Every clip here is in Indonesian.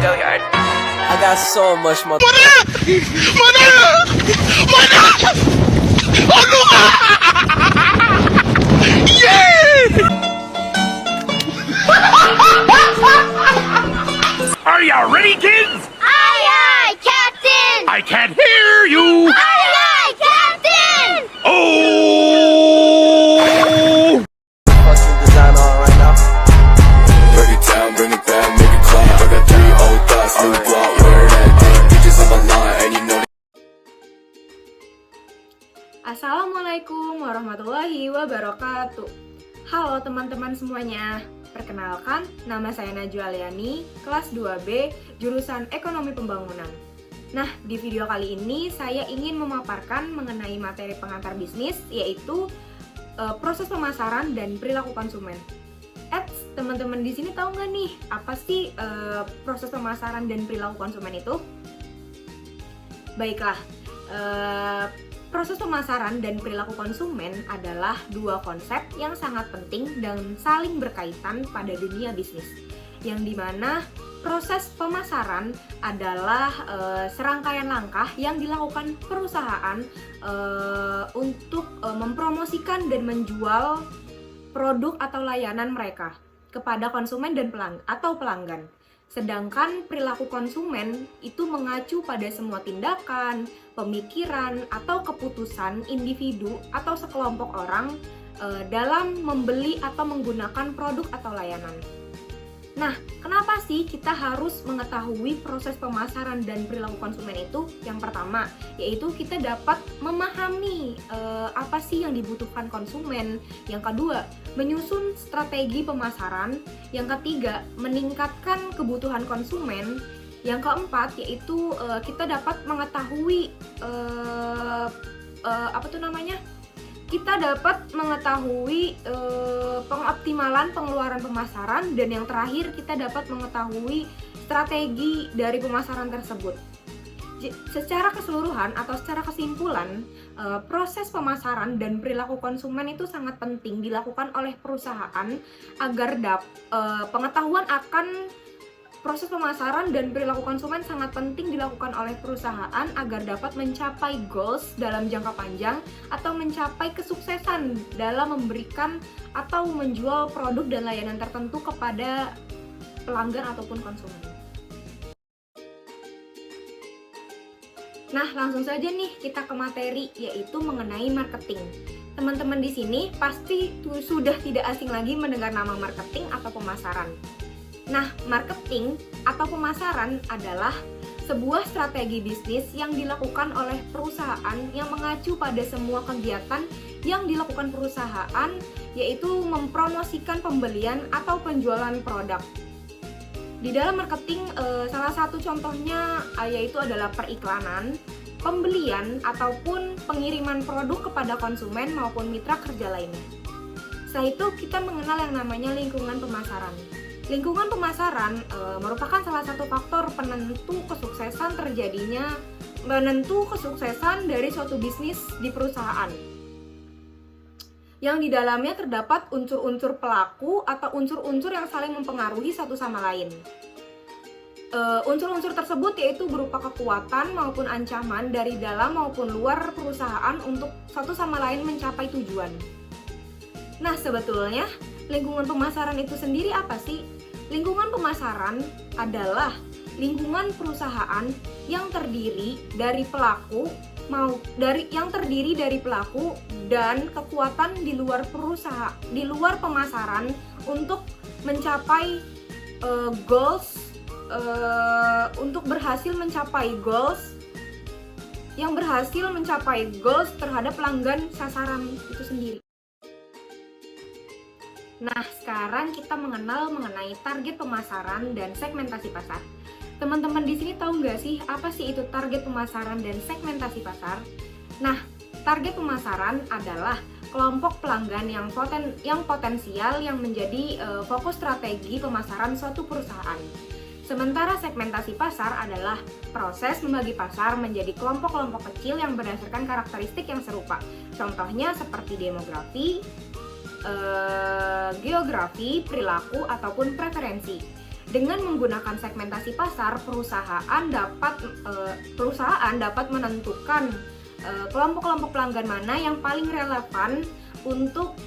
Go yard. I got so much more. Are you ready, kids? Aye, aye, Captain! I can't hear you. Aye, aye, Captain! Oh! Custom design on right now. Break it down, bring it back, make it clap. I got 3 old thoughts, new block, wear that thing. Bitches on my line, and you know. Assalamualaikum warahmatullahi wabarakatuh. Halo teman-teman semuanya. Perkenalkan, nama saya Najwa Aliani, kelas 2B, jurusan Ekonomi Pembangunan. Nah, di video kali ini saya ingin memaparkan mengenai materi pengantar bisnis, yaitu proses pemasaran dan perilaku konsumen. Teman-teman di sini tahu nggak nih, apa sih proses pemasaran dan perilaku konsumen itu? Baiklah, proses pemasaran dan perilaku konsumen adalah dua konsep yang sangat penting dan saling berkaitan pada dunia bisnis, yang dimana proses pemasaran adalah serangkaian langkah yang dilakukan perusahaan untuk mempromosikan dan menjual produk atau layanan mereka kepada konsumen dan pelanggan. Sedangkan perilaku konsumen itu mengacu pada semua tindakan, pemikiran, atau keputusan individu atau sekelompok orang dalam membeli atau menggunakan produk atau layanan. Nah, kenapa sih kita harus mengetahui proses pemasaran dan perilaku konsumen itu? Yang pertama, yaitu kita dapat memahami apa sih yang dibutuhkan konsumen. Yang kedua, menyusun strategi pemasaran. Yang ketiga, meningkatkan kebutuhan konsumen. Yang keempat, yaitu kita dapat mengetahui kita dapat mengetahui pengoptimalan pengeluaran pemasaran, dan yang terakhir kita dapat mengetahui strategi dari pemasaran tersebut. Secara keseluruhan atau secara kesimpulan, proses pemasaran dan perilaku konsumen itu sangat penting dilakukan oleh perusahaan agar pengetahuan akan proses pemasaran dan perilaku konsumen sangat penting dilakukan oleh perusahaan agar dapat mencapai goals dalam jangka panjang atau mencapai kesuksesan dalam memberikan atau menjual produk dan layanan tertentu kepada pelanggan ataupun konsumen. Nah, langsung saja nih kita ke materi, yaitu mengenai marketing. Teman-teman di sini pasti sudah tidak asing lagi mendengar nama marketing atau pemasaran. Nah, marketing atau pemasaran adalah sebuah strategi bisnis yang dilakukan oleh perusahaan yang mengacu pada semua kegiatan yang dilakukan perusahaan, yaitu mempromosikan pembelian atau penjualan produk. Di dalam marketing, salah satu contohnya yaitu adalah periklanan, pembelian ataupun pengiriman produk kepada konsumen maupun mitra kerja lainnya. Setelah itu kita mengenal yang namanya lingkungan pemasaran. Lingkungan pemasaran merupakan salah satu faktor penentu kesuksesan dari suatu bisnis di perusahaan, yang di dalamnya terdapat unsur-unsur pelaku atau unsur-unsur yang saling mempengaruhi satu sama lain. Unsur-unsur tersebut yaitu berupa kekuatan maupun ancaman dari dalam maupun luar perusahaan untuk satu sama lain mencapai tujuan. Nah, sebetulnya lingkungan pemasaran itu sendiri apa sih? Lingkungan pemasaran adalah lingkungan perusahaan yang terdiri dari pelaku dan kekuatan di luar pemasaran untuk mencapai untuk berhasil mencapai goals terhadap pelanggan sasaran itu sendiri. Nah, sekarang kita mengenai target pemasaran dan segmentasi pasar. Teman-teman di sini tahu nggak sih apa sih itu target pemasaran dan segmentasi pasar? Nah, target pemasaran adalah kelompok pelanggan yang potensial yang menjadi fokus strategi pemasaran suatu perusahaan. Sementara segmentasi pasar adalah proses membagi pasar menjadi kelompok-kelompok kecil yang berdasarkan karakteristik yang serupa. Contohnya seperti demografi, geografi, perilaku, ataupun preferensi. Dengan menggunakan segmentasi pasar, perusahaan dapat menentukan kelompok-kelompok pelanggan mana yang paling relevan untuk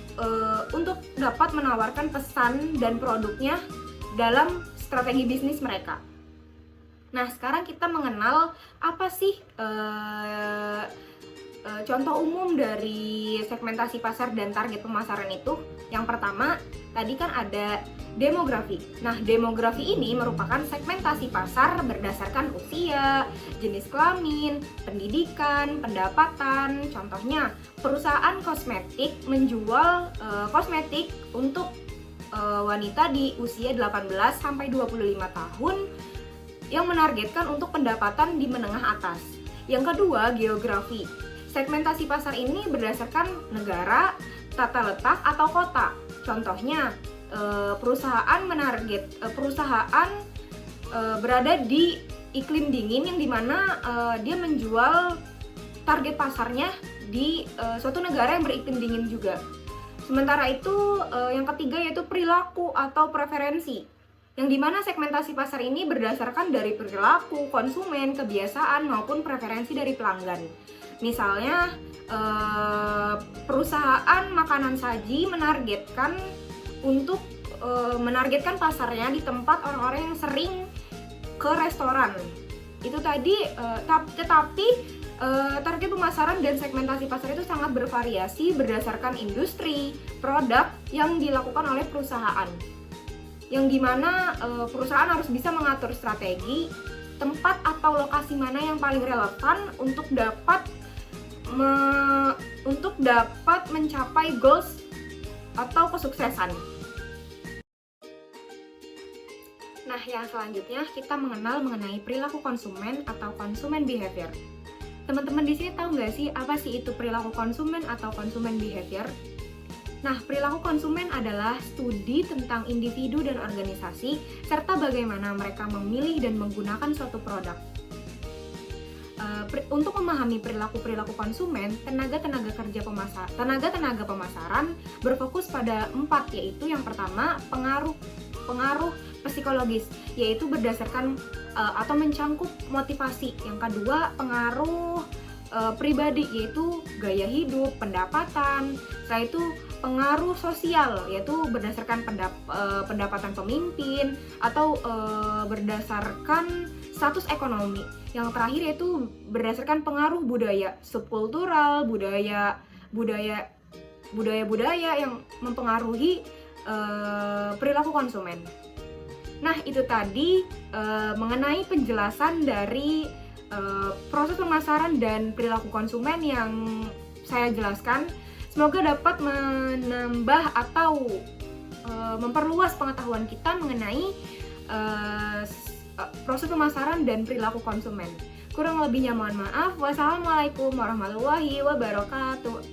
dapat menawarkan pesan dan produknya dalam strategi bisnis mereka. Nah, sekarang kita mengenal apa sih contoh umum dari segmentasi pasar dan target pemasaran itu. Yang pertama, tadi kan ada demografi. Nah, demografi ini merupakan segmentasi pasar berdasarkan usia, jenis kelamin, pendidikan, pendapatan. Contohnya, perusahaan kosmetik menjual kosmetik untuk wanita di usia 18 sampai 25 tahun yang menargetkan untuk pendapatan di menengah atas. Yang kedua, geografi. Segmentasi pasar ini berdasarkan negara, tata letak, atau kota. Contohnya, perusahaan berada di iklim dingin yang dimana dia menjual target pasarnya di suatu negara yang beriklim dingin juga. Sementara itu, yang ketiga yaitu perilaku atau preferensi, yang dimana segmentasi pasar ini berdasarkan dari perilaku konsumen, kebiasaan, maupun preferensi dari pelanggan. Misalnya, perusahaan makanan saji menargetkan pasarnya di tempat orang-orang yang sering ke restoran. Itu tadi, tetapi target pemasaran dan segmentasi pasar itu sangat bervariasi berdasarkan industri, produk yang dilakukan oleh perusahaan. Yang dimana perusahaan harus bisa mengatur strategi, tempat atau lokasi mana yang paling relevan untuk dapat mencapai goals atau kesuksesan. Nah, yang selanjutnya kita mengenal mengenai perilaku konsumen atau consumer behavior. Teman-teman di sini tahu nggak sih apa sih itu perilaku konsumen atau consumer behavior? Nah, perilaku konsumen adalah studi tentang individu dan organisasi serta bagaimana mereka memilih dan menggunakan suatu produk. Untuk memahami perilaku konsumen, tenaga pemasaran berfokus pada 4, yaitu yang pertama pengaruh psikologis, yaitu berdasarkan atau mencangkup motivasi. Yang kedua, pengaruh pribadi, yaitu gaya hidup, pendapatan. Setelah itu pengaruh sosial, yaitu berdasarkan pendapatan pemimpin atau berdasarkan status ekonomi. Yang terakhir yaitu berdasarkan pengaruh budaya, subkultural, budaya yang mempengaruhi perilaku konsumen. Nah, itu tadi mengenai penjelasan dari proses pemasaran dan perilaku konsumen yang saya jelaskan. Semoga dapat menambah atau memperluas pengetahuan kita mengenai proses pemasaran dan perilaku konsumen. Kurang lebihnya mohon maaf. Wassalamualaikum warahmatullahi wabarakatuh.